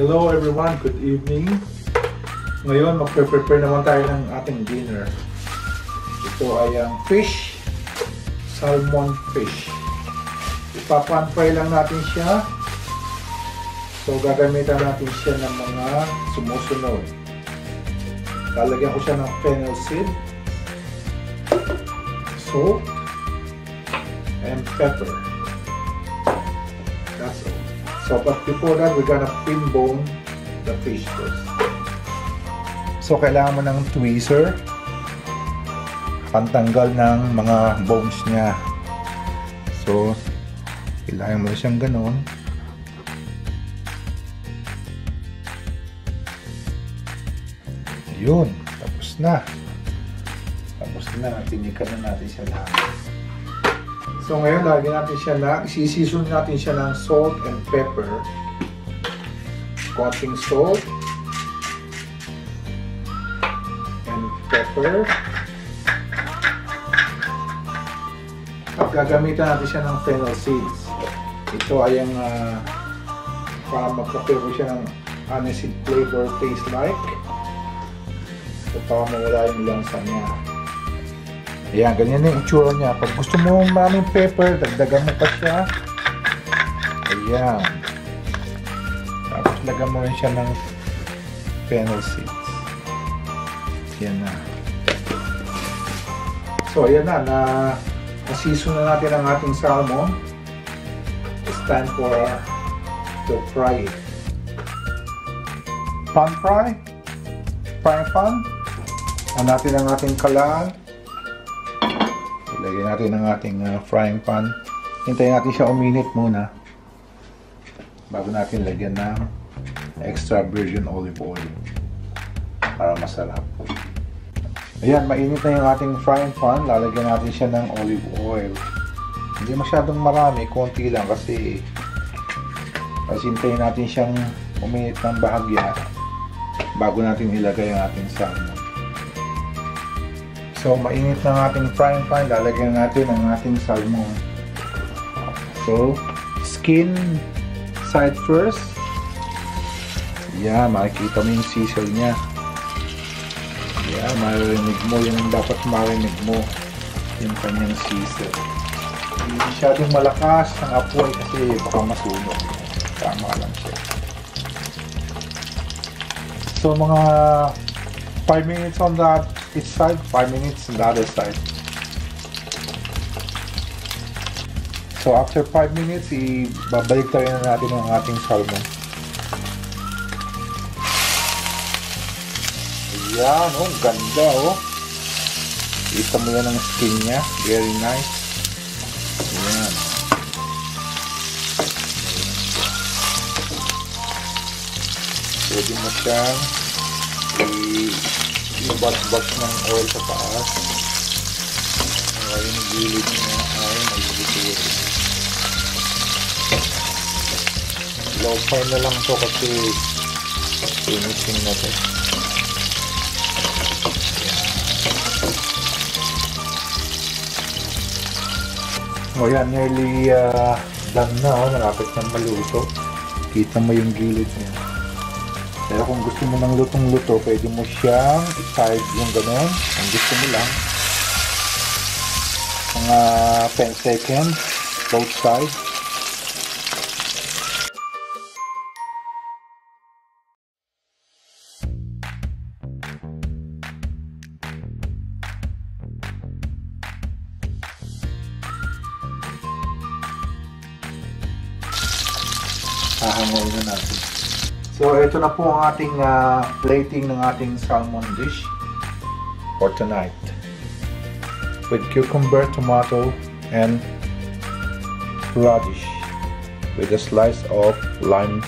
Hello everyone, good evening. Ngayon magpe-prepare naman tayo ng ating dinner. Ito ay ang fish, salmon fish. Ipapan-fry lang natin siya. So gagamitan natin siya ng mga sumusunod. Lalagyan ko siya ng fennel seed, salt, and pepper. That's all. So, but before that, we're gonna pin bone the fish first. So, kailangan mo ng tweezer pantanggal ng mga bones niya. So, kailangan mo siyang ganon. Yun, tapos na. Tapos na, tinikan na natin siya lahat. So ngayon, lagyan natin siya na, isisisun natin siya ng salt and pepper. Konting salt and pepper. At gagamitan natin siya ng fennel seeds. Ito ay ang para magka-flavor siya ng aniseed flavor, taste like. So para mawala yung lansa niya. Ayan, ganyan yung itsura niya. Pag gusto mo maraming pepper, dagdagan mo pa siya. Ayan. Tapos lagyan mo rin siya ng fennel seeds. Ayan na. So, ayan na. Nasison na natin ang ating salmon. It's time for to fry it. Pan fry. Frying pan. Natin ang ating kalan. Lagyan natin ang ating frying pan. Hintayin natin siya uminit muna bago natin lagyan ng extra virgin olive oil para masarap. Ayan, mainit na yung ating frying pan. Lalagyan natin siya ng olive oil. Hindi masyadong marami, konti lang kasi hintayin natin siyang uminit ng bahagya bago natin ilagay ang ating salmon. So, mainit na ang ating frying pan. Lalagyan natin ang ating salmon. So, skin side first. Yan, makikita mo yung sizzle niya. Yan, marinig mo yung dapat marinig mo. Yung kanyang sizzle. Hindi masyadong malakas ang apoy kasi baka masunog. Tama lang siya. So, mga 5 minutes on that each side, 5 minutes on the other side. So after 5 minutes, ibabalik tayo na natin ang ating salmon. Ayan, oh, ganda oh. Kita mo yan ang skin niya, very nice. Ayan. Pwede mo siyang i-bat-bat ng oil sa taas. Yung gilid niya ay mag-ituwid. Low fire na lang to kasi finishing na to. O yan, nearly done na. Malapit na maluto. Kita mo yung gilid niya. Pero kung gusto mo ng lutong-luto, pwede mo siyang i-side yung gano'n. Kung gusto mo lang. Mga 10 seconds, both sides. Hahangoy na natin. So, ito na po ang ating plating ng ating salmon dish for tonight. With cucumber, tomato, and radish. With a slice of lime